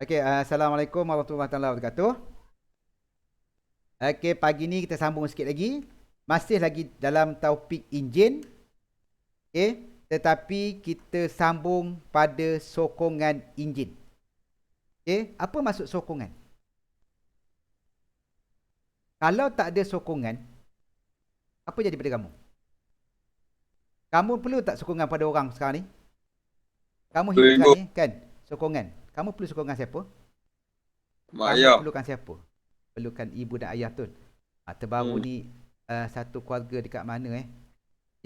Okey, Assalamualaikum warahmatullahi wabarakatuh. Okey, pagi ni kita sambung sikit lagi. Masih lagi dalam topik enjin, okey, tetapi kita sambung pada sokongan enjin. Okey, apa maksud sokongan? Kalau tak ada sokongan, apa jadi pada kamu? Kamu perlu tak sokongan pada orang sekarang ni? Kamu hidup sekarang Ibu, ni, kan? Sokongan. Kamu perlu sokongan siapa? mak Kamu ayah. perlukan siapa? Perlukan ibu dan ayah tu. Terbaru Hmm. ni satu keluarga dekat mana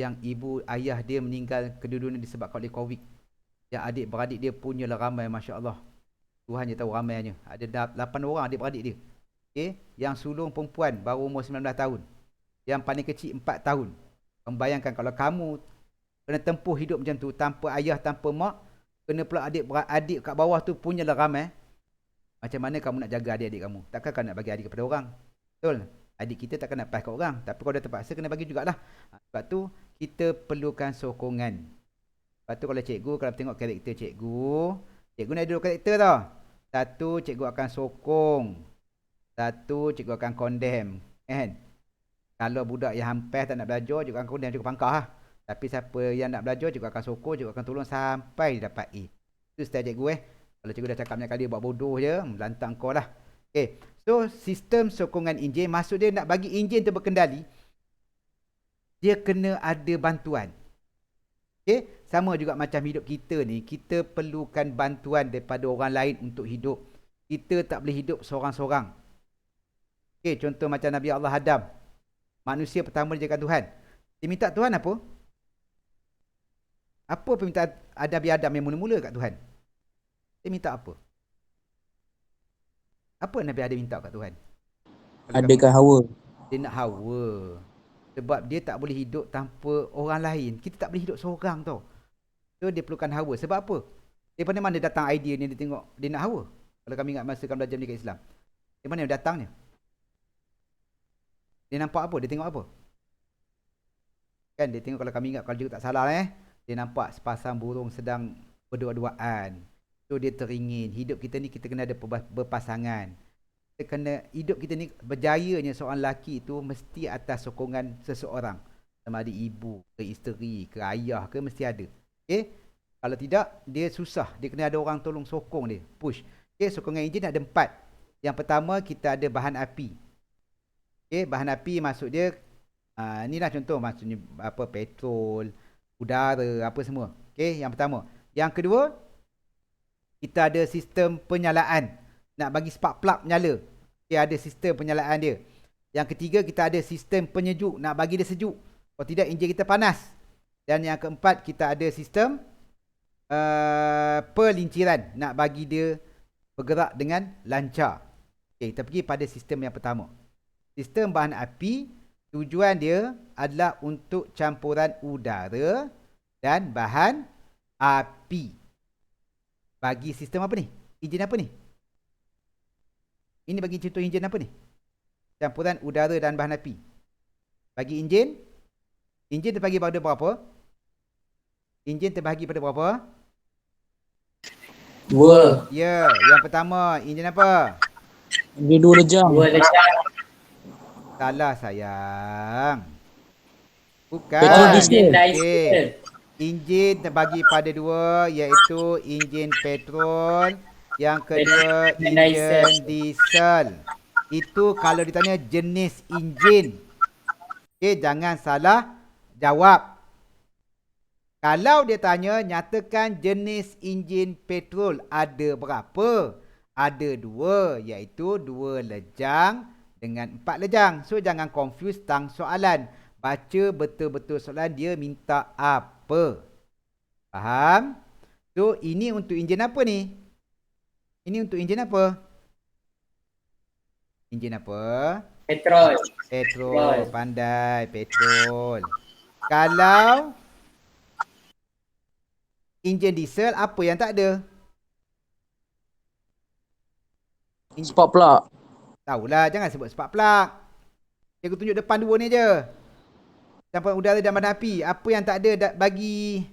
yang ibu ayah dia meninggal kedudukan disebabkan oleh Covid. Yang adik-beradik dia punyalah ramai, Masya Allah. Tuhan je tahu ramainya. Ada 8 orang adik-beradik dia. Okay? Yang sulung perempuan baru umur 19 tahun. Yang paling kecil 4 tahun. Membayangkan kalau kamu kena tempuh hidup macam tu, tanpa ayah, tanpa mak, kena pula adik-beradik kat bawah tu punyalah ramai. Macam mana kamu nak jaga adik-adik kamu? Takkan kau nak bagi adik kepada orang? Betul? Adik kita takkan nak pas kat orang. Tapi kalau dah terpaksa, kena bagi jugalah. Sebab tu, kita perlukan sokongan. Lepas tu kalau cikgu, kalau tengok karakter cikgu, cikgu ni ada dua karakter tau. Satu, cikgu akan sokong. Satu, cikgu akan condemn. Kan? Kalau budak yang hampir tak nak belajar, cikgu akan condemn, cikgu pangkah lah. Tapi siapa yang nak belajar, cikgu akan sokong, cikgu akan tolong sampai dia dapat A. Itu style cikgu Kalau cikgu dah cakap banyak kali buat bodoh je, melantang kau lah. Okay. So, sistem sokongan enjin, maksud dia nak bagi enjin tu berkendali, dia kena ada bantuan. Okay? Sama juga macam hidup kita ni, kita perlukan bantuan daripada orang lain untuk hidup. Kita tak boleh hidup seorang-seorang. Okay, contoh macam Nabi Allah Adam. Manusia pertama dijadikan Tuhan. Dia minta Tuhan apa? Apa permintaan Nabi Adam yang mula-mula kat Tuhan? Dia minta apa? Apa Nabi Adam minta kat Tuhan? Kalau kamu Adakah ingat. Hawa? Dia nak Hawa. Sebab dia tak boleh hidup tanpa orang lain. Kita tak boleh hidup seorang tau. So dia perlukan Hawa. Sebab apa? Daripada mana datang idea ni, dia tengok dia nak Hawa? Kalau kami ingat masa kami belajar dekat Islam. Dari mana datangnya? Dia nampak apa? Dia tengok apa? Kan dia tengok, kalau kami ingat, kalau juga tak salah dia nampak sepasang burung sedang berdua-duaan. So dia teringin. Hidup kita ni kita kena ada berpasangan. Kita kena, hidup kita ni berjayanya seorang lelaki tu mesti atas sokongan seseorang. Sama ada ibu, ke isteri, ke ayah ke, mesti ada. Okay? Kalau tidak, dia susah. Dia kena ada orang tolong sokong dia. Push. Okay, sokongan enjin ada 4. Yang pertama, kita ada bahan api. Okay, bahan api maksud dia, inilah contoh, maksudnya apa, petrol, udara, apa semua. Okay, yang pertama. Yang kedua, kita ada sistem penyalaan. Nak bagi spark plug menyala, dia ada sistem penyalaan dia. Yang ketiga, kita ada sistem penyejuk, nak bagi dia sejuk. Kalau tidak, enjin kita panas. Dan yang keempat, kita ada sistem pelinciran, nak bagi dia bergerak dengan lancar. Okay, kita pergi pada sistem yang pertama. Sistem bahan api, tujuan dia adalah untuk campuran udara dan bahan api. Bagi sistem apa ni? Enjin apa ni? Ini bagi contoh enjin apa ni? Campuran udara dan bahan api. Bagi enjin terbagi pada berapa? Enjin terbagi pada berapa? Dua. Ya, yang pertama, enjin apa? Dia dua lejang. Dua lejang. Salah sayang. Petrol Bukan. diesel. Okey. Enjin terbagi pada dua, iaitu enjin petrol. Yang kedua, Dan enjin diesel. Itu kalau ditanya jenis enjin. Okey, jangan salah jawab. Kalau dia tanya, nyatakan jenis enjin petrol ada berapa? Ada 2, iaitu 2 lejang dengan 4 lejang. So, jangan confuse tang soalan. Baca betul-betul soalan, dia minta apa. Faham? So, ini untuk enjin apa ni? Ini untuk enjin apa? Enjin apa? Petrol. Petrol. Pandai, petrol. Kalau enjin diesel, apa yang tak ada? Spark plug. Tahulah, jangan sebut spark plug. Cikgu tunjuk depan dua ni je. Campuran udara dan bahan api. Apa yang tak ada bagi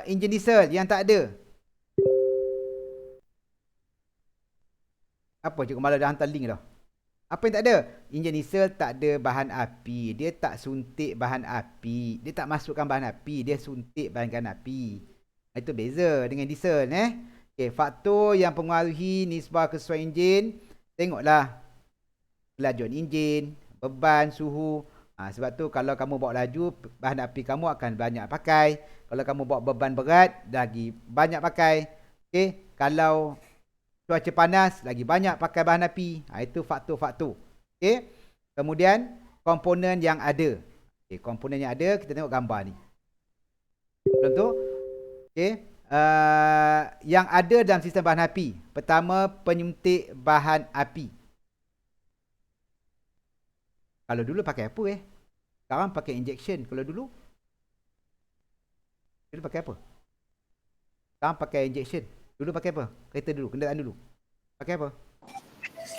enjin diesel? Yang tak ada. Apa Cikgu Mala dah hantar link dah. Apa yang tak ada? Enjin diesel tak ada bahan api. Dia tak suntik bahan api. Dia tak masukkan bahan api. Dia suntik bahan api. Itu beza dengan diesel. Okay, faktor yang pengaruhi nisbah kesesuaian enjin. Tengoklah kelajuan enjin, beban, suhu. Sebab tu kalau kamu bawa laju, bahan api kamu akan banyak pakai. Kalau kamu bawa beban berat, lagi banyak pakai. Okay, kalau cuaca panas, lagi banyak pakai bahan api. Itu faktor-faktor. Okay. Kemudian, komponen yang ada. Okay, komponen yang ada, kita tengok gambar ni. Contoh. Okay. Yang ada dalam sistem bahan api. Pertama, penyuntik bahan api. Kalau dulu pakai apa Sekarang pakai injection. Kalau dulu pakai apa? Sekarang pakai injection. Dulu pakai apa? Kereta dulu, kenderaan dulu. Pakai apa?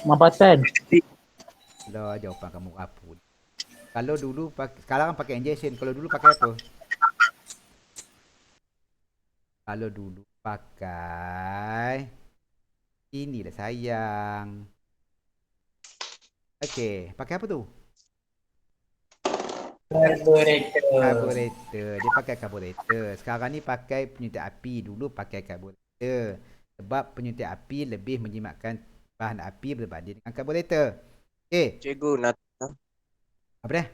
Mampatan. Lah, jawapan kamu apa? Kalau dulu, sekarang pakai injection. Kalau dulu pakai apa? Kalau dulu pakai... Inilah sayang. Okey, pakai apa tu? Karburator. Dia pakai karburator. Sekarang ni pakai penyuntik api. Dulu pakai karburator. Sebab penyuntik api lebih menjimatkan bahan api berbanding dengan karburator. Okey. Cikgu nak Apa dia?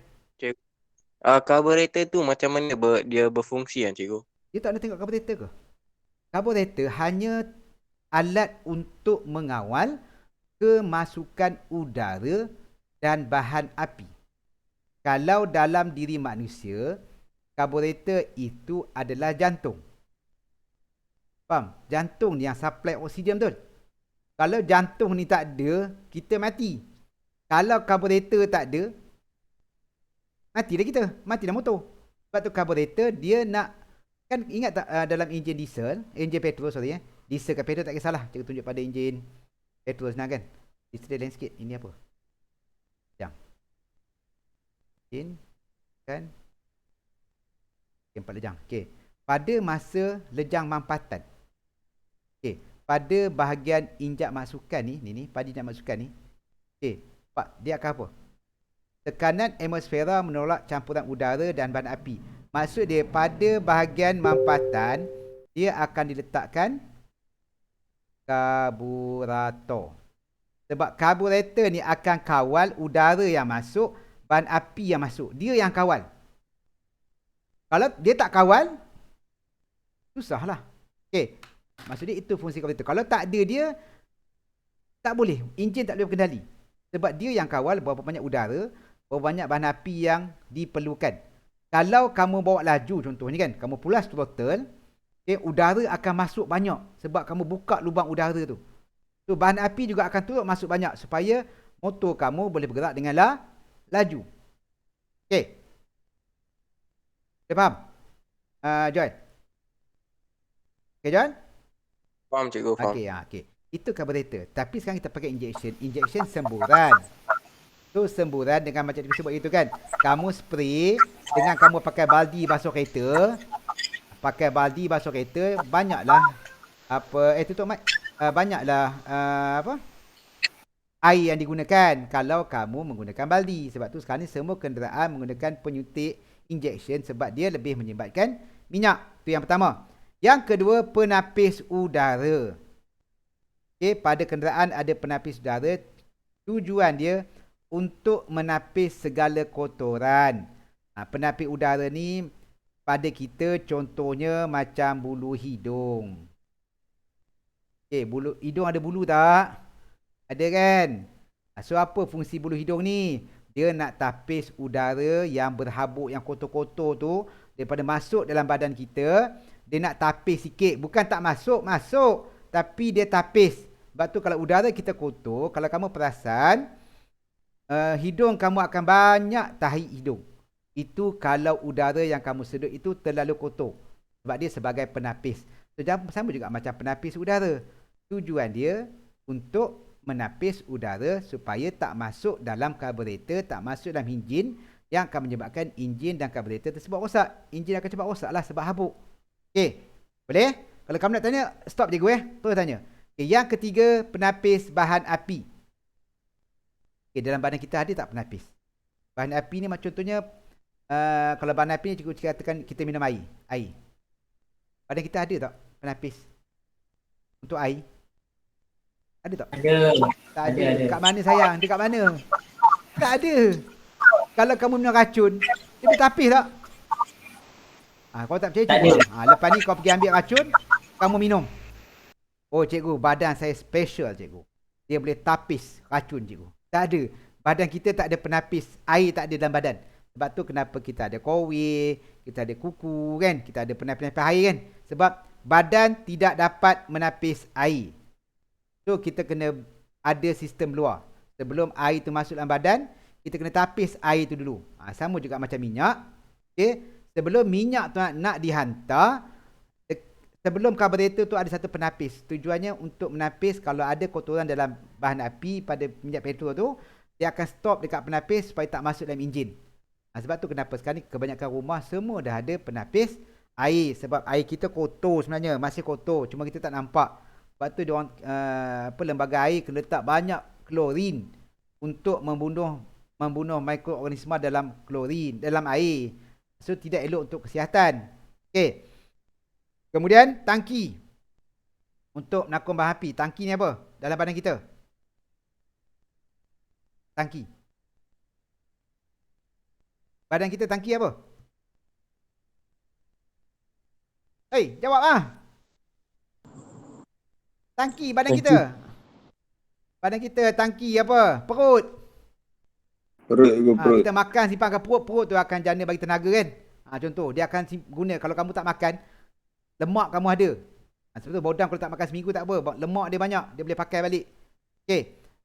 Cikgu. Karburator tu macam mana dia berfungsi kan cikgu? Dia tak nak tengok karburator ke? Karburator hanya alat untuk mengawal kemasukan udara dan bahan api. Kalau dalam diri manusia, karburator itu adalah jantung. Faham? Jantung ni yang supply oksigen betul. Kalau jantung ni tak ada, kita mati. Kalau karburator tak ada, matilah kita. Matilah motor. Sebab tu karburator dia nak, kan ingat tak dalam enjin diesel, enjin petrol diesel ke petrol tak kisahlah. Cikgu tunjuk pada enjin petrol senang kan. Diesel lain sikit. Ini apa? Jang. Kan? Empat lejang. Okey. Pada masa lejang mampatan. Okey. Pada bahagian injak masukan ni, pada injak masukan ni. Okey. Pak, dia akan apa? Tekanan atmosfera menolak campuran udara dan bahan api. Maksud dia pada bahagian mampatan, dia akan diletakkan karburator. Sebab karburator ni akan kawal udara yang masuk, bahan api yang masuk. Dia yang kawal. Kalau dia tak kawal, susahlah. Okey. Maksud dia itu fungsi karburator. Kalau tak ada dia, tak boleh. Enjin tak boleh berkendali. Sebab dia yang kawal berapa banyak udara, berapa banyak bahan api yang diperlukan. Kalau kamu bawa laju contohnya kan, kamu pulas throttle, udara akan masuk banyak. Sebab kamu buka lubang udara tu. So bahan api juga akan turut masuk banyak supaya motor kamu boleh bergerak dengan laju. Okey. Dah faham? John? Okey, John? Faham cikgu, faham. Okey, okey. Itu karburator. Tapi sekarang kita pakai injection. Injection semburan. So semburan dengan macam kita sebut itu kan. Kamu spray dengan kamu pakai baldi basuh kereta. Pakai baldi basuh kereta, banyaklah apa tutup mic. Banyaklah air yang digunakan kalau kamu menggunakan baldi. Sebab tu sekarang ni semua kenderaan menggunakan penyuntik injection sebab dia lebih menyumbatkan minyak. Itu yang pertama. Yang kedua, penapis udara. Okey, pada kenderaan ada penapis udara. Tujuan dia untuk menapis segala kotoran. Penapis udara ni pada kita contohnya macam bulu hidung. Bulu hidung ada bulu tak? Ada kan? So apa fungsi bulu hidung ni? Dia nak tapis udara yang berhabuk, yang kotor-kotor tu daripada masuk dalam badan kita. Dia nak tapis sikit. Bukan tak masuk, masuk. Tapi dia tapis. Sebab tu kalau udara kita kotor, kalau kamu perasan, hidung kamu akan banyak tahi hidung. Itu kalau udara yang kamu sedut itu terlalu kotor. Sebab dia sebagai penapis. So, sama juga macam penapis udara. Tujuan dia untuk menapis udara supaya tak masuk dalam karburator, tak masuk dalam enjin yang akan menyebabkan enjin dan karburator tersebut rosak. Enjin akan cepat rosak lah sebab habuk. Okey, boleh? Kalau kamu nak tanya, stop je gue. Terus tanya. Okay, yang ketiga, penapis bahan api. Okay, dalam badan kita ada tak penapis? Bahan api ni macam contohnya, kalau bahan api ni cikgu katakan kita minum air. Badan kita ada tak penapis untuk air? Ada tak? Ada. Tak ada. Ada. Dekat mana sayang? Dekat mana? Tak ada. Kalau kamu minum racun, dia bertapis tak? Kau tak percaya Tak cikgu? ada. Lepas ni kau pergi ambil racun, kamu minum. Oh cikgu, badan saya special cikgu. Dia boleh tapis racun cikgu. Tak ada. Badan kita tak ada penapis. Air tak ada dalam badan. Sebab tu kenapa kita ada kowe, kita ada kuku kan? Kita ada penapis-penapis air kan? Sebab badan tidak dapat menapis air. So kita kena ada sistem luar. Sebelum air tu masuk dalam badan, kita kena tapis air tu dulu. Sama juga macam minyak. Okay? Sebelum minyak tu nak dihantar, sebelum karburator tu ada satu penapis. Tujuannya untuk menapis kalau ada kotoran dalam bahan api pada minyak petrol tu, dia akan stop dekat penapis supaya tak masuk dalam enjin. Sebab tu kenapa sekarang ni kebanyakan rumah semua dah ada penapis air. Sebab air kita kotor sebenarnya, masih kotor. Cuma kita tak nampak. Sebab tu diorang, lembaga air kena letak banyak klorin untuk membunuh mikroorganisma dalam klorin, dalam air. So tidak elok untuk kesihatan. Okey. Kemudian tangki untuk menakung bahan api. Tangki ni apa dalam badan kita? Tangki. Badan kita tangki apa? Hei, jawab ah. Tangki badan Tangki. kita. Badan kita tangki apa? Perut. Perut ke perut? Kita makan simpan kat perut, perut tu akan jana bagi tenaga kan. Contoh, dia akan guna kalau kamu tak makan, lemak kamu ada. Sebab tu bodang kalau tak makan seminggu tak apa, lemak dia banyak, dia boleh pakai balik. Okey.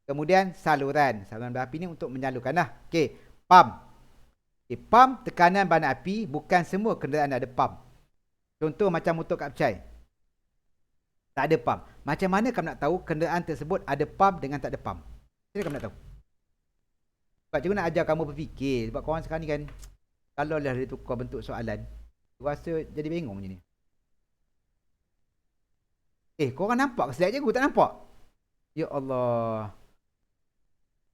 Kemudian saluran bahan api ni untuk menyalurkan lah. Okey, pam. Okay, pam tekanan bahan api, bukan semua kenderaan ada pam. Contoh macam motor Kak Pecai. Tak ada pam. Macam mana kamu nak tahu kenderaan tersebut ada pam dengan tak ada pam? Macam mana kamu nak tahu? Sebab cikgu nak ajar kamu berfikir. Sebab korang sekarang ni kan, kalau dah dia tukar bentuk soalan, aku rasa jadi bingung je ni. Korang nampak ke slide cikgu? Tak nampak? Ya Allah.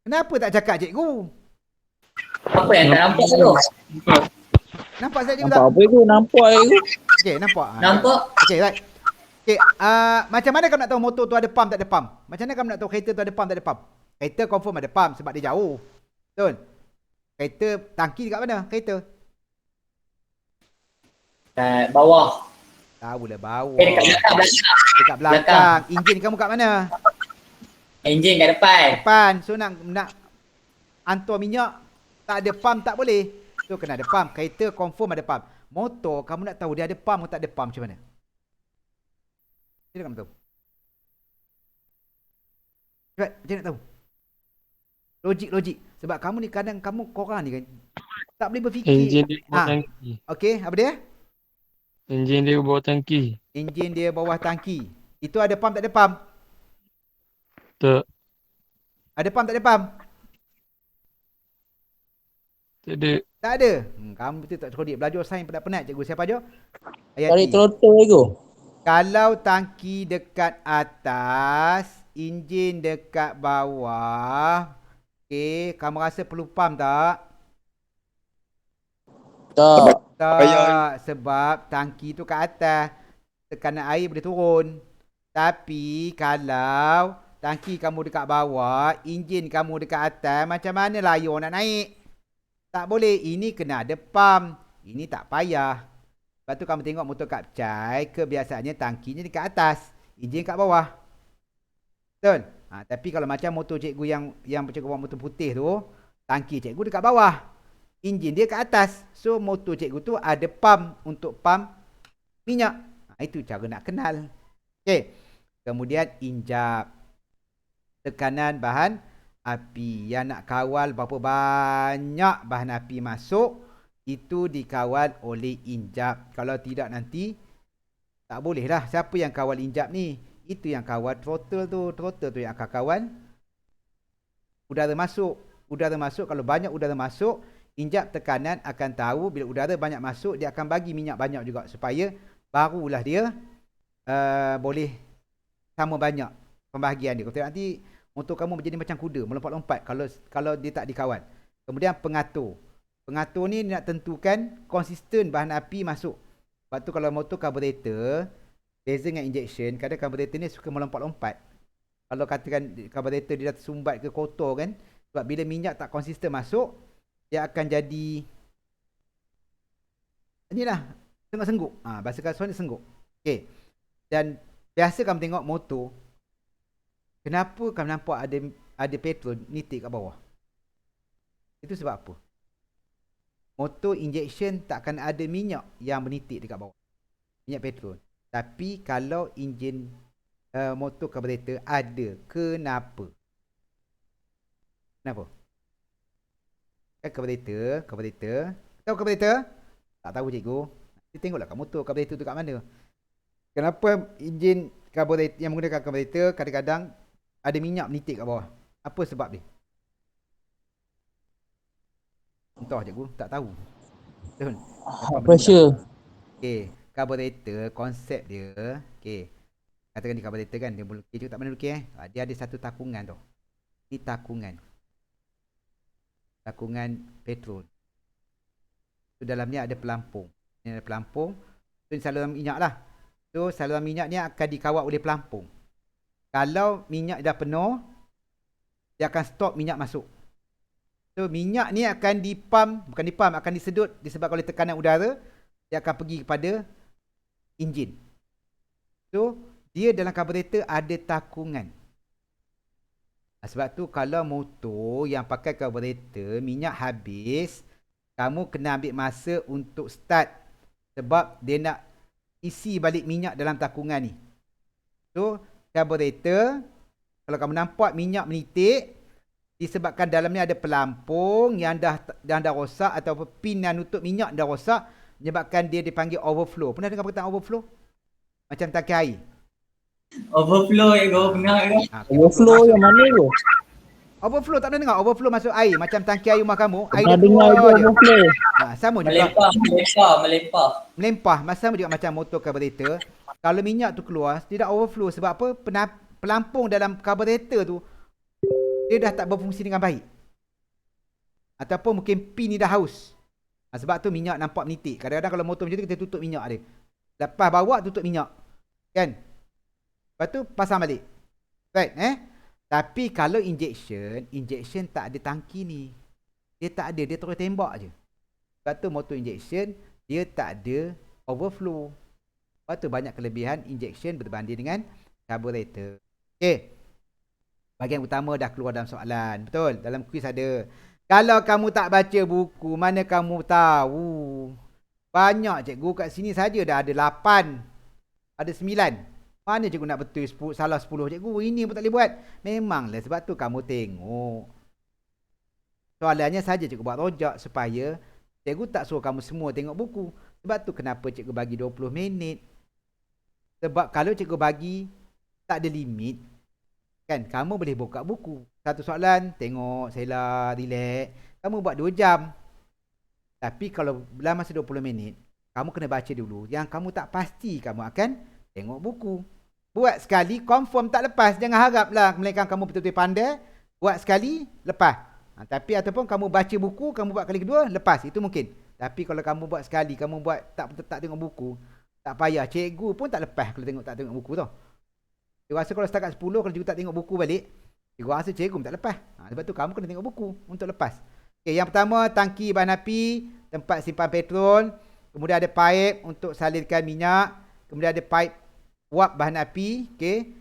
Kenapa tak cakap cikgu? Apa yang tak nampak tu? Nampak slide cikgu Nampak tak? apa tu? Nampak tu. Okey, nampak. Nampak? Okey, right. Okey, macam mana kamu nak tahu motor tu ada pam tak ada pam? Macam mana kamu nak tahu kereta tu ada pam tak ada pam? Kereta confirm ada pam sebab dia jauh. Betul? Kereta tangki dekat mana? Kereta. Kat bawah. Tahu lah bawah. Dekat belakang. Dekat belakang. Enjin kamu kat mana? Enjin kat depan. Depan. So nak hantar minyak, tak ada pam tak boleh. So kena ada pam. Kereta confirm ada pam. Motor kamu nak tahu dia ada pam atau tak ada pam macam mana? Macam mana kamu tahu? Cepat, macam mana nak tahu? Logik. Sebab kamu ni kadang korang ni kan tak boleh berfikir. Enjin dia bawah tangki. Okey, apa dia? Enjin dia bawah tangki. Enjin dia bawah tangki. Itu ada pam tak ada pam? Tak. Ada pam tak ada pam? Tak ada. Tak ada. Kamu betul tak cerdik. Belajar sains penat-penat cikgu. Siapa aja? Tarik throttle tu. Kalau tangki dekat atas, enjin dekat bawah. Okey, kamu rasa perlu pam tak? Tak. Tak, sebab tangki tu kat atas. Tekanan air boleh turun. Tapi kalau tangki kamu dekat bawah, enjin kamu dekat atas, macam mana layar nak naik? Tak boleh. Ini kena ada pam. Ini tak payah. Lepas tu kamu tengok motor Kak Pecai, kebiasaannya tangkinya dekat atas, enjin kat bawah. Betul? Tapi kalau macam motor cikgu yang cikgu bawa motor putih tu, tangki cikgu dekat bawah, enjin dia kat atas. So motor cikgu tu ada pam untuk pam minyak. Itu cara nak kenal. Okey. Kemudian injap. Tekanan bahan api. Yang nak kawal berapa banyak bahan api masuk, itu dikawal oleh injap. Kalau tidak nanti tak boleh lah. Siapa yang kawal injap ni? Itu yang kawal throttle tu. Throttle tu yang akan kawal udara masuk. Udara masuk, kalau banyak udara masuk, injap tekanan akan tahu bila udara banyak masuk, dia akan bagi minyak banyak juga supaya barulah dia boleh sama banyak pembahagian dia. Kalau nanti motor kamu menjadi macam kuda, melompat-lompat kalau dia tak dikawal. Kemudian pengatur. Pengatur ni nak tentukan konsisten bahan api masuk. Sebab tu kalau motor carburetor, beza dengan injection, kadang carburetor ni suka melompat-lompat. Kalau katakan carburetor dia dah tersumbat ke kotor kan, sebab bila minyak tak konsisten masuk, dia akan jadi inilah, sengguk-sengguk. Bahasa kasar ni sengguk. Okey. Dan biasa kamu tengok motor, kenapa kamu nampak ada petrol nitik kat bawah? Itu sebab apa? Motor injection takkan ada minyak yang menitik dekat bawah. Minyak petrol. Tapi kalau enjin motor carburetor ada. Kenapa? Kenapa? Kan carburetor. Tahu carburetor? Tak tahu cikgu. Nanti tengoklah kat motor carburetor tu kat mana. Kenapa enjin carburetor yang menggunakan carburetor kadang-kadang ada minyak menitik kat bawah? Apa sebab dia? Entah cikgu, tak tahu. Betul. Pressure. Okey, carburetor konsep dia, okey. Katakan di carburetor kan, dia melukis juga tak mana lukis Dia ada satu takungan tau. Ini takungan. Takungan petrol. Tu dalamnya ada pelampung. Ini ada pelampung. Tu saluran minyak lah. So saluran minyak ni akan dikawal oleh pelampung. Kalau minyak dah penuh, dia akan stop minyak masuk. So minyak ni akan akan disedut disebabkan oleh tekanan udara. Dia akan pergi kepada enjin. So dia dalam carburetor ada takungan. Sebab tu kalau motor yang pakai carburetor minyak habis, kamu kena ambil masa untuk start. Sebab dia nak isi balik minyak dalam takungan ni. So carburetor, kalau kamu nampak minyak menitik, disebabkan dalamnya ada pelampung yang dah rosak, atau pin yang nutup minyak dah rosak, menyebabkan dia dipanggil overflow. Pernah dengar perkataan overflow? Macam tangki air. Overflow pernah ke? Overflow yang mana tu? Overflow tak pernah dengar? Overflow masuk air. Macam tangki air rumah kamu. Air Pernah dia dengar keluar je je. overflow. Sama juga. Melempah. Sama juga macam motor carburetor. Kalau minyak tu keluar, dia dah overflow. Sebab apa? Pelampung dalam carburetor tu, dia dah tak berfungsi dengan baik. Ataupun mungkin pin ni dah haus. Sebab tu minyak nampak menitik. Kadang-kadang kalau motor macam tu, kita tutup minyak dia. Lepas bawa, tutup minyak. Kan? Lepas tu pasang balik. Right? Tapi kalau injection tak ada tangki ni. Dia tak ada, dia terus tembak je. Sebab tu motor injection, dia tak ada overflow. Sebab tu banyak kelebihan injection berbanding dengan carburetor. Okay. Bahagian utama dah keluar dalam soalan. Betul? Dalam kuis ada. Kalau kamu tak baca buku, mana kamu tahu? Banyak cikgu kat sini saja dah ada 8. Ada 9. Mana cikgu nak betul salah 10 cikgu? Ini pun tak boleh buat. Memanglah sebab tu kamu tengok. Soalannya saja cikgu buat rojak supaya cikgu tak suruh kamu semua tengok buku. Sebab tu kenapa cikgu bagi 20 minit. Sebab kalau cikgu bagi tak ada limit, kan, kamu boleh buka buku. Satu soalan, tengok, sela, relax. Kamu buat 2 jam. Tapi kalau dalam masa 20 minit, kamu kena baca dulu. Yang kamu tak pasti, kamu akan tengok buku. Buat sekali, confirm tak lepas. Jangan haraplah melainkan kamu betul-betul pandai. Buat sekali, lepas. Tapi ataupun kamu baca buku, kamu buat kali kedua, lepas. Itu mungkin. Tapi kalau kamu buat sekali, kamu buat tak tengok buku, tak payah. Cikgu pun tak lepas kalau tak tengok buku tu. Cikgu rasa kalau setakat 10, kalau cikgu tak tengok buku balik, cikgu rasa cikgu pun tak lepas. Sebab tu kamu kena tengok buku untuk lepas. Okay, yang pertama, tangki bahan api, tempat simpan petrol. Kemudian ada pipe untuk salirkan minyak. Kemudian ada pipe wap bahan api. Okay.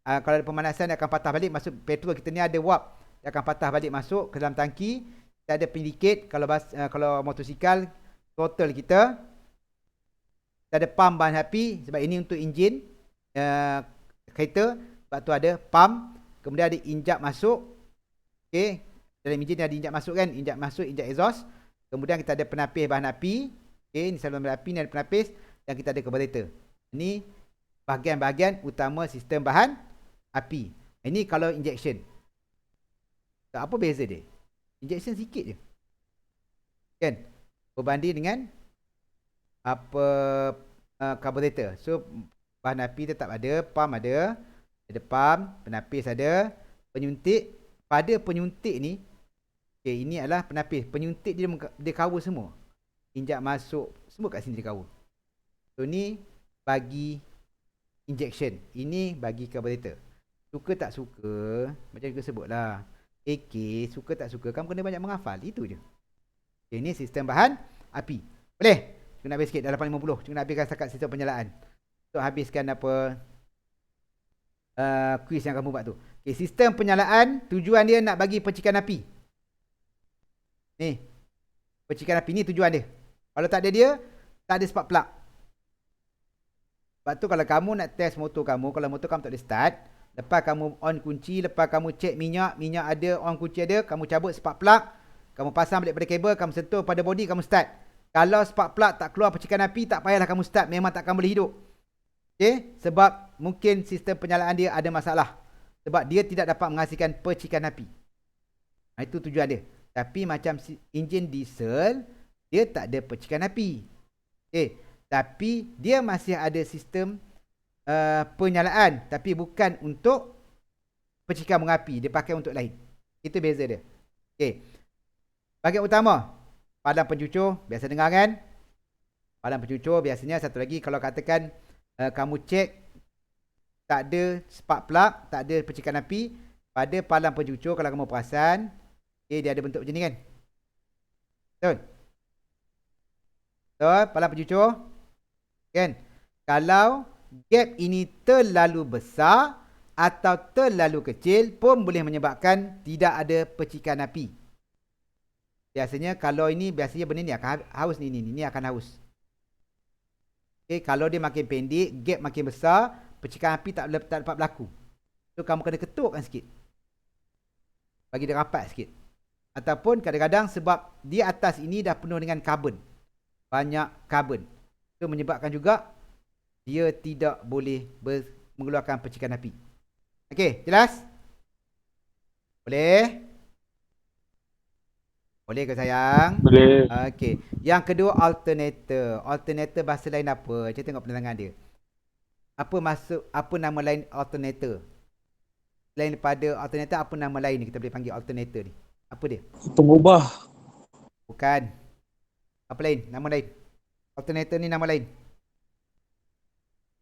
Kalau ada pemanasan, dia akan patah balik. Masuk petrol kita ni ada wap. Dia akan patah balik masuk ke dalam tangki. Kita ada pendikit. Kalau motosikal, throttle kita. Kita ada pump bahan api. Sebab ini untuk enjin kereta. Sebab tu ada pump. Kemudian ada injak masuk. Okay. Dalam enjin ada injak masuk kan. Injak masuk, injak exhaust. Kemudian kita ada penapis bahan api. Okay. Ini saluran bahan api. Ini ada penapis. Dan kita ada carburetor. Ini bahagian-bahagian utama sistem bahan api. Ini kalau injection. Tak apa beza dia? Injection sikit je. Kan? Berbanding dengan apa carburetor. So bahan api tetap ada, pump ada. Ada pump, penapis ada. Penyuntik, pada penyuntik ni, okay, ini adalah penapis. Penyuntik dia cover semua. Injak masuk, semua kat sini dia cover. So ni bagi injection. Ini bagi carburetor. Suka tak suka, macam kita sebutlah. AK, suka tak suka, kamu kena banyak menghafal. Itu je. Okay, ini sistem bahan api. Boleh? Cuma nak habis sikit, dah 8.50. Cuma nak habiskan setakat sistem penyalaan. Untuk habiskan apa kuis yang kamu buat tu. Okay, sistem penyalaan, tujuan dia nak bagi percikan api. Ni. Percikan api ni tujuan dia. Kalau tak ada dia, tak ada spark plug. Sebab tu kalau kamu nak test motor kamu, kalau motor kamu tak ada start, lepas kamu on kunci, lepas kamu cek minyak ada, on kunci ada, kamu cabut spark plug, kamu pasang balik pada kabel, kamu sentuh pada body, kamu start. Kalau spark plug tak keluar percikan api, tak payahlah kamu start, memang takkan boleh hidup. Okay? Sebab mungkin sistem penyalaan dia ada masalah. Sebab dia tidak dapat menghasilkan percikan api. Itu tujuan dia. Tapi macam enjin diesel, dia tak ada percikan api. Okay? Tapi dia masih ada sistem penyalaan. Tapi bukan untuk percikan mengapi. Dia pakai untuk lain. Itu beza dia. Okay. Bahagian utama, padang pencucur. Biasa dengar kan? Padang pencucur biasanya satu lagi, kalau katakan kamu cek tak ada spark plug, tak ada percikan api pada padang pencucur, kalau kamu perasan, dia ada bentuk macam ni kan? Betul? Betul? Padang pencucur kan? Kalau gap ini terlalu besar atau terlalu kecil pun boleh menyebabkan tidak ada percikan api. Biasanya kalau ini, biasanya benda ni akan haus, ni akan haus. Okay, kalau dia makin pendek, gap makin besar, percikan api tak dapat berlaku. So kamu kena ketukkan sikit. Bagi dia rapat sikit. Ataupun kadang-kadang sebab di atas ini dah penuh dengan karbon. Banyak karbon. Itu menyebabkan juga dia tidak boleh mengeluarkan percikan api. Okey, jelas? Boleh? Boleh ke sayang? Boleh. Okey. Yang kedua, alternator. Alternator bahasa lain apa? Saya tengok penerangan dia. Apa nama lain alternator? Selain daripada alternator, apa nama lain ni kita boleh panggil alternator ni? Apa dia? Pengubah. Bukan. Apa lain? Nama lain. Alternator ni nama lain.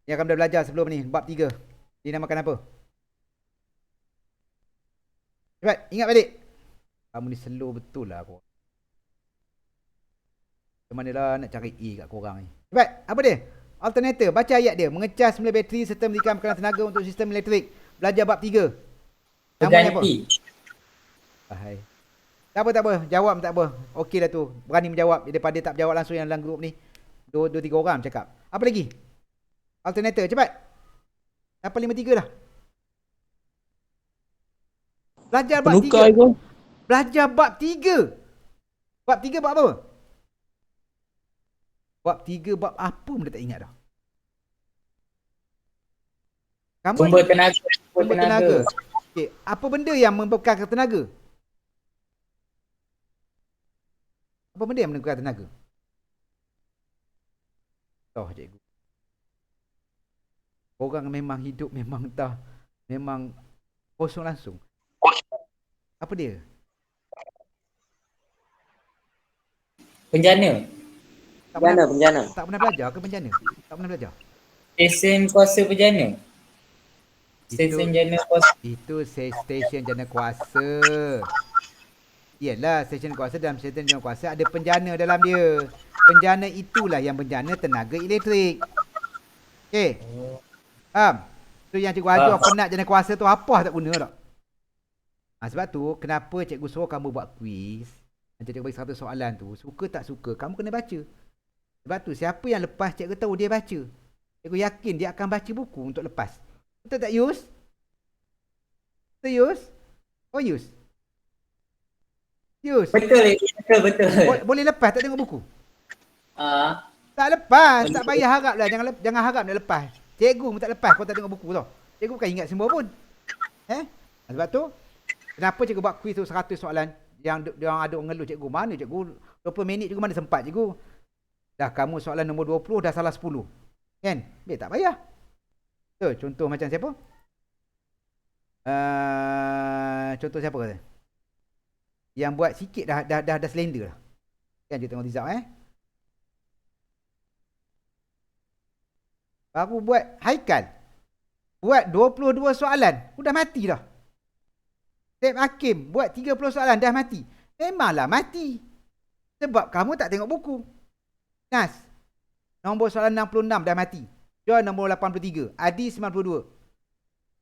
Yang kamu dah belajar sebelum ni, bab 3. Dinamakan apa? Cepat, ingat balik. Kamu ni slow betul lah aku. Macam mana lah nak cari E kat korang ni. Cepat, apa dia? Alternator, baca ayat dia. Mengecas semula bateri serta memberikan bekalan tenaga untuk sistem elektrik. Belajar bab 3. Namanya apa? Bahai. Tak apa. Jawab tak apa. Okey lah tu. Berani menjawab daripada tak berjawab langsung yang dalam grup ni. 2-3 orang cakap. Apa lagi? Alternator, cepat. 853 dah. Belajar bab 3. Belajar bab 3. Bab 3 bab apa? Bab 3 bab apa pun dah tak ingat dah. Kamu Sumber tenaga. sumber tenaga. Okey, apa benda yang membekalkan tenaga? Apa benda yang membekalkan tenaga? Tahu cikgu. Orang memang hidup memang kosong langsung. Apa dia? Penjana. Penjana. Tak pernah belajar ke bencana? Tak pernah belajar. Stesen kuasa penjana. Stesen jana kuasa. Itu stesen jana kuasa. Iyalah, stesen kuasa, dalam stesen jana kuasa ada penjana dalam dia. Penjana itulah yang penjana tenaga elektrik. Okey. Faham? Tu yang cikgu ajar penat jana kuasa tu apa tak guna tak? Sebab tu kenapa cikgu suruh kamu buat kuis. Nanti cikgu bagi 100 soalan tu. Suka tak suka, kamu kena baca. Sebab tu siapa yang lepas cikgu tahu dia baca. Cikgu yakin dia akan baca buku untuk lepas. Betul tak Yus? Betul Yus? Oh Yus? Yus? Betul. Boleh lepas tak tengok buku? Tak lepas. Tak payah harap lah. Jangan harap nak lepas. Cikgu pun tak lepas kau tak tengok buku tau. Cikgu bukan ingat semua pun. Sebab tu, kenapa cikgu buat kuis tu 100 soalan? Yang ada orang ngeluh cikgu. Mana cikgu? 20 minit cikgu mana sempat cikgu? Dah kamu soalan nombor 20 dah salah 10. Kan? Biar tak payah. Tu, contoh macam siapa? Contoh siapa kata? Yang buat sikit dah slender lah. Kan kita tengok result Baru buat Haikal. Buat 22 soalan. Udah mati dah. Sep Hakim buat 30 soalan dah mati. Memanglah mati. Sebab kamu tak tengok buku. Nas. Nombor soalan 66 dah mati. John nombor 83. Adi 92.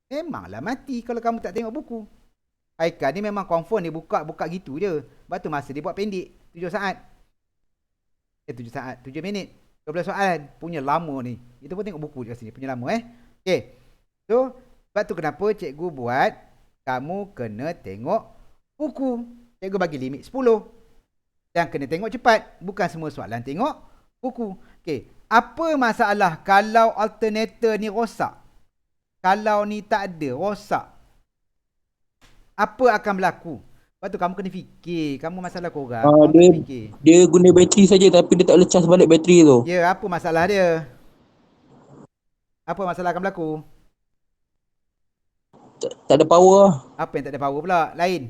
Memanglah mati kalau kamu tak tengok buku. Haikal ni memang confirm dia buka gitu je. Lepas tu masa dia buat pendek. 7 saat. 7 saat. 7 minit. 12 soalan. Punya lama ni. Kita pun tengok buku je kat sini. Punya lama Okay. So, sebab tu kenapa cikgu buat kamu kena tengok buku. Cikgu bagi limit 10. Dan kena tengok cepat. Bukan semua soalan tengok buku. Okay. Apa masalah kalau alternator ni rosak? Kalau ni tak ada, rosak. Apa akan berlaku? Lepas tu kamu kena fikir. Kamu masalah korang. Kamu kena fikir. Dia guna bateri saja tapi dia tak boleh charge balik bateri tu. Ya, apa masalah dia? Apa masalah akan berlaku? Tak ada power lah. Apa yang tak ada power pula? Lain.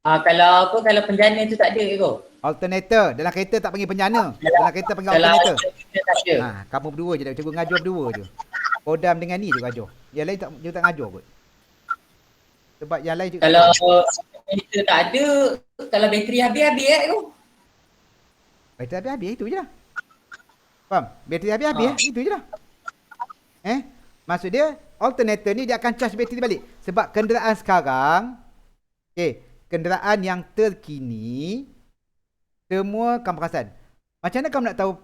Kalau penjana tu tak ada ke? Alternator. Dalam kereta tak panggil penjana. Dalam kereta panggil alternator. Tak ada. Kamu berdua je. Cikgu ngajar berdua je. Kodam dengan ni je ngajar. Yang lain dia tak ngajar kot. Sebab yang lain juga. Kalau alternator tak ada, kalau bateri habis-habis tu. Bateri habis-habis itu je lah. Faham? Bateri habis-habis itu je lah. Maksud dia alternator ni dia akan charge bateri balik. Sebab kenderaan sekarang, kenderaan yang terkini semua kamu perasan. Macam mana kamu nak tahu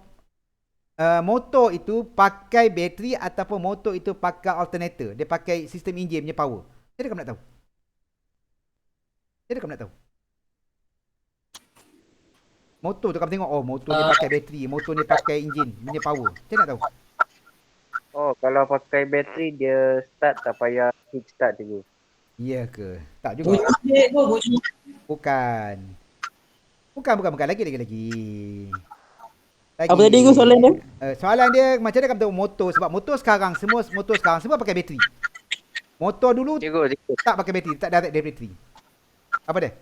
motor itu pakai bateri ataupun motor itu pakai alternator? Dia pakai sistem enjin punya power. Macam mana kamu nak tahu? Macam mana kamu nak tahu? Motor tu kamu tengok, motor ni pakai bateri, motor ni pakai enjin punya power. Macam mana nak tahu? Oh, kalau pakai bateri dia start tak payah kick start dulu. Ya ke? Tak juga. Bukan. Lagi. Apa tadi kau soalan dia? Soalan dia macam mana kamu tahu motor? Sebab motor sekarang semua pakai bateri. Motor dulu Cikgu. tak pakai bateri, tak direct dari bateri. Apa dia?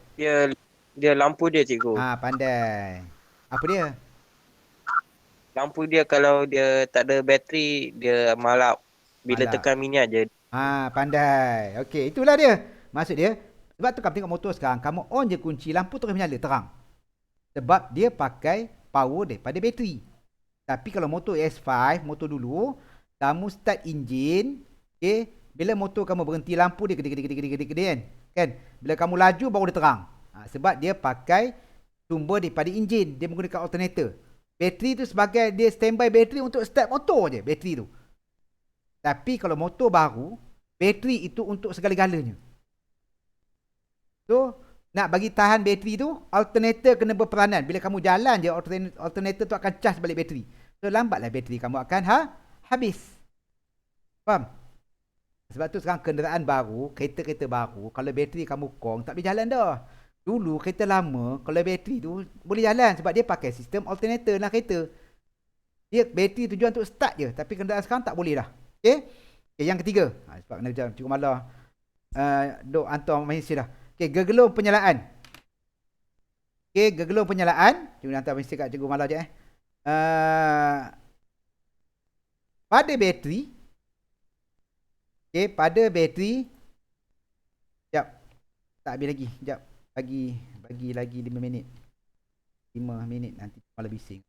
Dia lampu dia cikgu. Pandai. Apa dia? Lampu dia kalau dia tak ada bateri dia malap. Bila Malap. tekan minyak je. Pandai. Okey, itulah dia. Maksud dia, sebab tu kamu tengok motor sekarang, kamu on je kunci, lampu terus menyala terang. Sebab dia pakai power daripada bateri. Tapi kalau motor S5, motor dulu, kamu start enjin, bila motor kamu berhenti lampu dia gede kan? Bila kamu laju baru dia terang. Sebab dia pakai sumber daripada enjin, dia menggunakan alternator. Bateri tu sebagai dia standby bateri untuk start motor je, bateri tu. Tapi kalau motor baru, bateri itu untuk segala-galanya. So, nak bagi tahan bateri tu, alternator kena berperanan. Bila kamu jalan je, alternator tu akan charge balik bateri. So, lambatlah bateri kamu akan habis. Faham? Sebab tu sekarang kenderaan baru, kereta-kereta baru, kalau bateri kamu kong, tak boleh jalan dah. Dulu kereta lama, kalau bateri tu boleh jalan sebab dia pakai sistem alternator dalam kereta. Dia bateri tujuan untuk start je, tapi kenderaan sekarang tak boleh dah. Okey, yang ketiga. Sebab kena jam cukup malah duk hantar mesej dah. Okey, gegelung penyalaan. Gegelung penyalaan. Cikgu hantar mesej kat cikgu malah je pada bateri. Pada bateri. Sekejap. Tak habis lagi. Sekejap. Bagi lagi 5 minit. 5 minit nanti malah bising.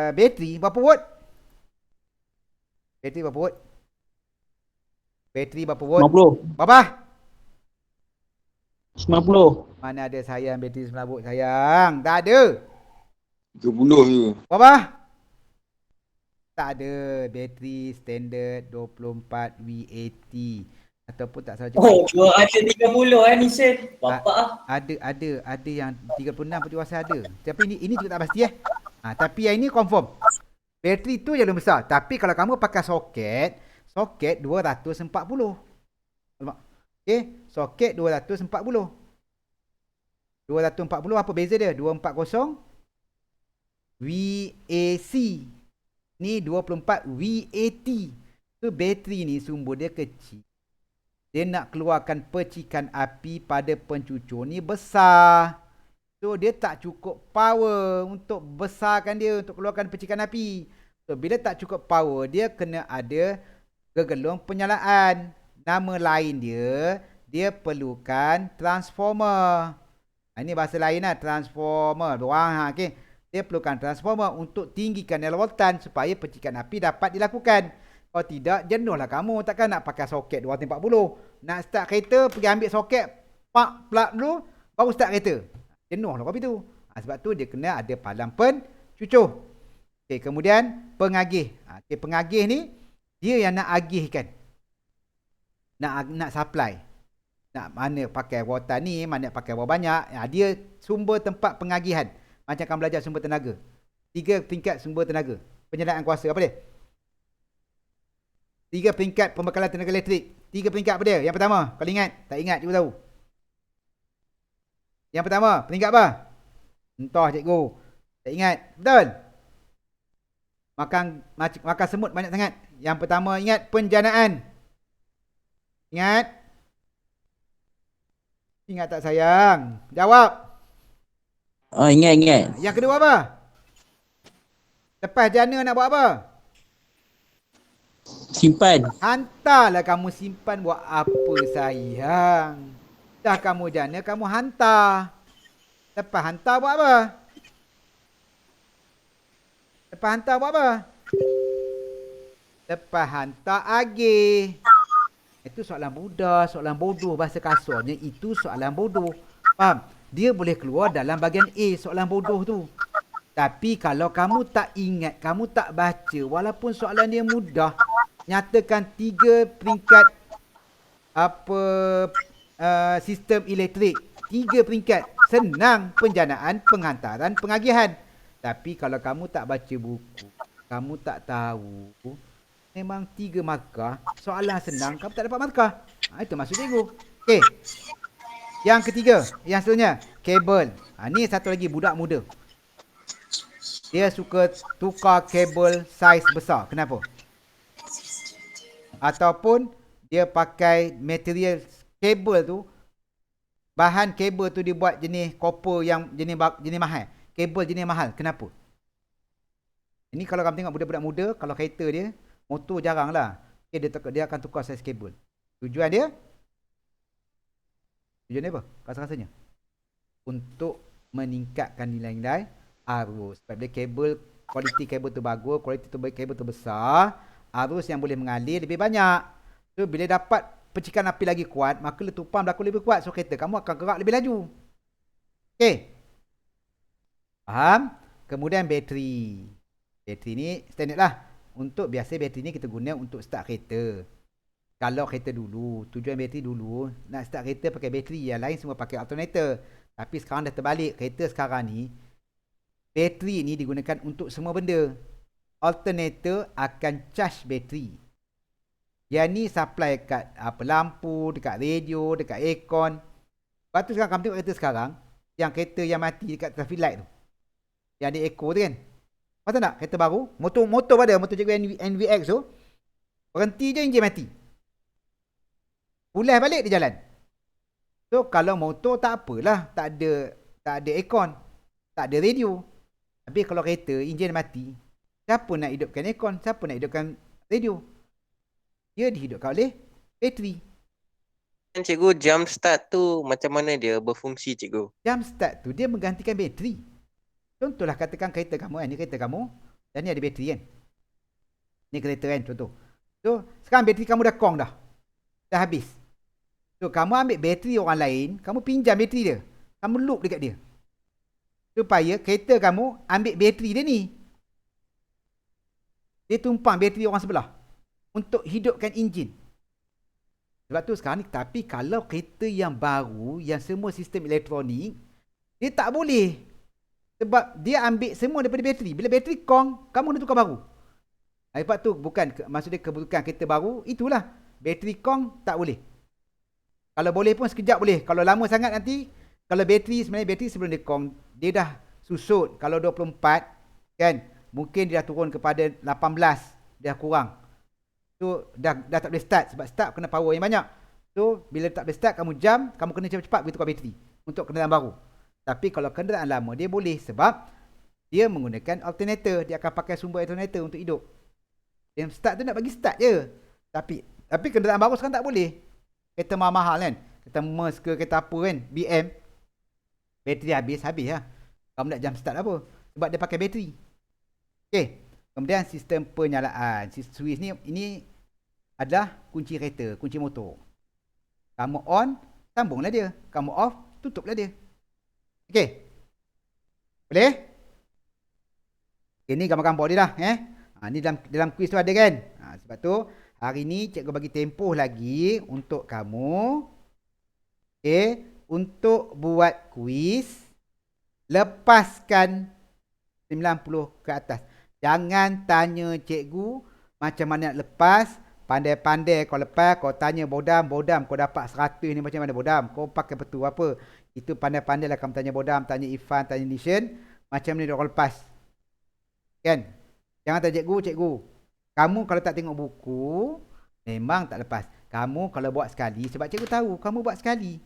Bateri berapa watt? Bateri berapa watt? 50. Berapa? 90. Mana ada sayang bateri 9 watt sayang? Tak ada. 30 je. Berapa? Tak ada. Bateri standard 24 V80 ataupun tak salah Dua ada 30 ni Syed. Bapak Ada yang 36 pun rasa ada. Tapi ini juga tak pasti tapi yang ini confirm. Bateri tu yang lebih besar. Tapi kalau kamu pakai soket 240. Soket 240. 240 apa beza dia? 240 VAC. Ni 24 V80. So bateri ni sumber dia kecil. Dia nak keluarkan percikan api pada pencucur ni besar. So dia tak cukup power untuk besarkan dia, untuk keluarkan percikan api. So bila tak cukup power, dia kena ada gegelung penyalaan. Nama lain dia perlukan transformer. Ini bahasa lain lah, transformer. Okay. Dia perlukan transformer untuk tinggikan nilai voltan supaya percikan api dapat dilakukan. Kalau tidak, jenuhlah kamu. Takkan nak pakai soket 240. Nak start kereta, pergi ambil soket, plug dulu, baru start kereta. Jenuhlah kau itu. Sebab tu dia kena ada palang pencucur. Okay, kemudian pengagih. Okay, pengagih ni, dia yang nak agihkan. Nak supply. Nak mana pakai voltan ni, mana pakai berapa banyak. Dia sumber tempat pengagihan. Macam kamu belajar sumber tenaga. 3 tingkat sumber tenaga. Penyalaan kuasa, apa dia? 3 peringkat pembekalan tenaga elektrik. 3 peringkat apa dia? Yang pertama, kalau ingat. Tak ingat, cikgu tahu. Yang pertama, peringkat apa? Entah cikgu. Tak ingat. Betul? Makan semut banyak sangat. Yang pertama, ingat penjanaan. Ingat? Ingat tak sayang? Jawab. Ingat. Yang kedua apa? Lepas jana nak buat apa? Simpan. Hantarlah kamu simpan buat apa sayang? Dah kamu jana, kamu hantar. Lepas hantar buat apa? Lepas hantar buat apa? Lepas hantar agih. Itu soalan mudah, soalan bodoh. Bahasa kasarnya itu soalan bodoh. Faham? Dia boleh keluar dalam bahagian A, soalan bodoh tu. Tapi kalau kamu tak ingat, kamu tak baca, walaupun soalan dia mudah, nyatakan 3 peringkat sistem elektrik. 3 peringkat. Senang penjanaan, penghantaran, pengagihan. Tapi kalau kamu tak baca buku, kamu tak tahu, memang 3 markah, soalan senang, kamu tak dapat markah. Itu maksud cikgu. Okey. Yang ketiga, yang seterusnya, kabel. Ni satu lagi, budak muda. Dia suka tukar kabel saiz besar. Kenapa? Ataupun dia pakai material kabel tu, bahan kabel tu dibuat jenis copper yang jenis mahal. Kabel jenis mahal. Kenapa? Ini kalau kamu tengok budak-budak muda, kalau kereta dia, motor jarang lah. Okay, dia akan tukar saiz kabel. Tujuan dia apa? Rasa-rasanya untuk meningkatkan nilai-nilai arus. Sebab dia kabel, kualiti kabel tu bagus, kualiti kabel tu besar, arus yang boleh mengalir lebih banyak. So bila dapat percikan api lagi kuat, maka letupan berlaku lebih kuat. So kereta kamu akan gerak lebih laju. Okey. Faham? Kemudian bateri. Bateri ni standard lah. Untuk biasa bateri ni kita guna untuk start kereta. Kalau kereta dulu, tujuan bateri dulu, nak start kereta pakai bateri, yang lain semua pakai alternator. Tapi sekarang dah terbalik. Kereta sekarang ni, bateri ni digunakan untuk semua benda. Alternator akan charge bateri. Yang ni supply kat lampu, dekat radio, dekat aircon. Lepas tu sekarang kamu tengok kereta sekarang, yang kereta yang mati dekat traffic light tu. Yang ada echo tu kan. Masa tak? Kereta baru, motor pada, motor cikgu NVX tu, berhenti je enjin mati. Pulih balik dia jalan. So kalau motor tak apalah, tak ada aircon, tak ada radio. Tapi kalau kereta enjin mati, siapa nak hidupkan aircon? Siapa nak hidupkan radio? Dia dihidupkan oleh bateri. Cikgu, jump start tu macam mana dia berfungsi cikgu? Jump start tu dia menggantikan bateri. Contohlah katakan kereta kamu kan, ni kereta kamu dan ni ada bateri kan. Ni kereta kan contoh. So sekarang bateri kamu dah kong dah. Dah habis. So kamu ambil bateri orang lain, kamu pinjam bateri dia. Kamu loop dekat dia. Supaya kereta kamu ambil bateri dia ni. Dia tumpang bateri orang sebelah untuk hidupkan enjin. Sebab tu sekarang ni, tapi kalau kereta yang baru, yang semua sistem elektronik, dia tak boleh. Sebab dia ambil semua daripada bateri. Bila bateri kong, kamu kena tukar baru. Sebab tu bukan, maksudnya kebutuhan kereta baru, itulah. Bateri kong tak boleh. Kalau boleh pun sekejap boleh. Kalau lama sangat nanti, kalau bateri, sebenarnya bateri sebelum dia kong, dia dah susut. Kalau 24, kan, mungkin dia dah turun kepada 18, dia kurang. So dah tak boleh start. Sebab start kena power yang banyak. So bila tak boleh start, kamu jam, kamu kena cepat-cepat pergi tukar bateri untuk kenderaan baru. Tapi kalau kenderaan lama dia boleh, sebab dia menggunakan alternator. Dia akan pakai sumber alternator untuk hidup. Yang start tu nak bagi start je. Tapi kenderaan baru sekarang tak boleh. Kereta mahal-mahal kan. Kereta Merc ke kereta apa kan, BM. Bateri habis lah. Kamu nak jam start apa? Sebab dia pakai bateri. Okey. Kemudian sistem penyalaan. Switch ni, ini adalah kunci kereta, kunci motor. Kamu on, sambunglah dia. Kamu off, tutuplah dia. Okey. Boleh? Ini gambar-gambar dia lah. Ni dalam kuis tu ada kan? Sebab tu hari ni cikgu bagi tempoh lagi untuk kamu. Okay, untuk buat kuis, lepaskan 90 ke atas. Jangan tanya cikgu macam mana nak lepas. Pandai-pandai kau lepas. Kau tanya Bodam, kau dapat 100 ni macam mana Bodam? Kau pakai petu apa? Itu pandai-pandai lah kamu tanya Bodam, tanya Ifan, tanya Nishan. Macam ni kau lepas. Kan? Jangan tanya cikgu. Kamu kalau tak tengok buku, memang tak lepas. Kamu kalau buat sekali, sebab cikgu tahu kamu buat sekali.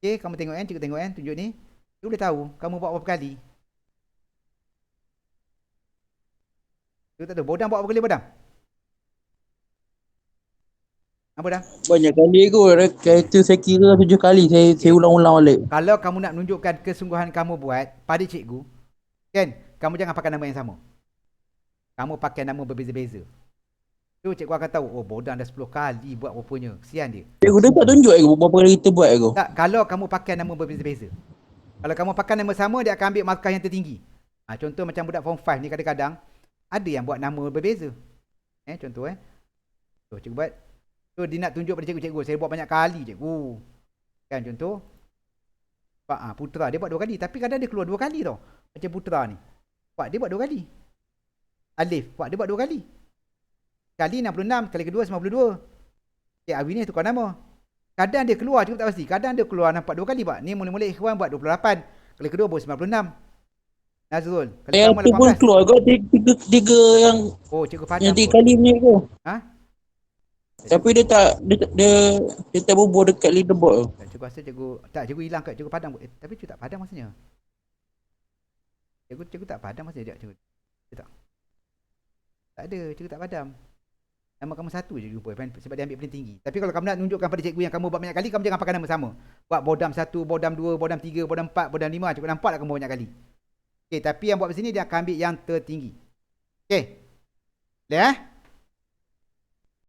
Okay, kamu tengok kan, cikgu tengok kan, tunjuk ni. Cikgu boleh tahu kamu buat berapa kali. Cikgu tak tahu. Bodam buat berapa kali Bodam? Apa dah? Banyak kali kot. Kereta saya kira 7 kali. Saya ulang-ulang balik. Kalau kamu nak menunjukkan kesungguhan kamu buat pada cikgu, kan, kamu jangan pakai nama yang sama. Kamu pakai nama berbeza-beza. Tu cikgu akan tahu, oh Bodam dah 10 kali buat rupanya. Kesian dia. Cikgu dia tak tunjuk berapa kali kita buat aku. Tak, kalau kamu pakai nama berbeza-beza. Kalau kamu pakai nama sama, dia akan ambil markah yang tertinggi. Contoh macam budak form 5 ni kadang-kadang ada yang buat nama berbeza. Contoh So cikgu buat. So dia nak tunjuk pada cikgu, saya buat banyak kali cikgu. Kan contoh. Pak Putra dia buat 2 kali, tapi kadang dia keluar 2 kali tau. Macam Putra ni. Pak dia buat 2 kali. Alif, Pak dia buat 2 kali. Kali 66, kali kedua 92. Awi ni tukar nama. Kadang dia keluar, cikgu tak pasti. Kadang dia keluar nampak 2 kali Pak. Ni mula-mula ikhwan buat 28. Kali kedua buat 96. Nazrul. Kali Yang tu pun 18. keluar kot. Tiga yang Oh, cikgu padam. yang 3 kali punya tu. Ha? Tapi dia tak bubur dekat leaderboard tu. Cikgu rasa cikgu hilang kat cikgu padam. Tapi cikgu tak padam maksudnya. Cikgu tak padam maksudnya cikgu. Tak ada, cikgu tak padam. Nama kamu satu je jumpa sebab dia ambil paling tinggi. Tapi kalau kamu nak tunjukkan pada cikgu yang kamu buat banyak kali, kamu jangan pakai nama sama. Buat Bodam 1, Bodam 2, Bodam 3, Bodam 4, Bodam 5. Cikgu nampak lah kamu buat banyak kali. Okey, tapi yang buat di sini dia akan ambil yang tertinggi. Okey. Boleh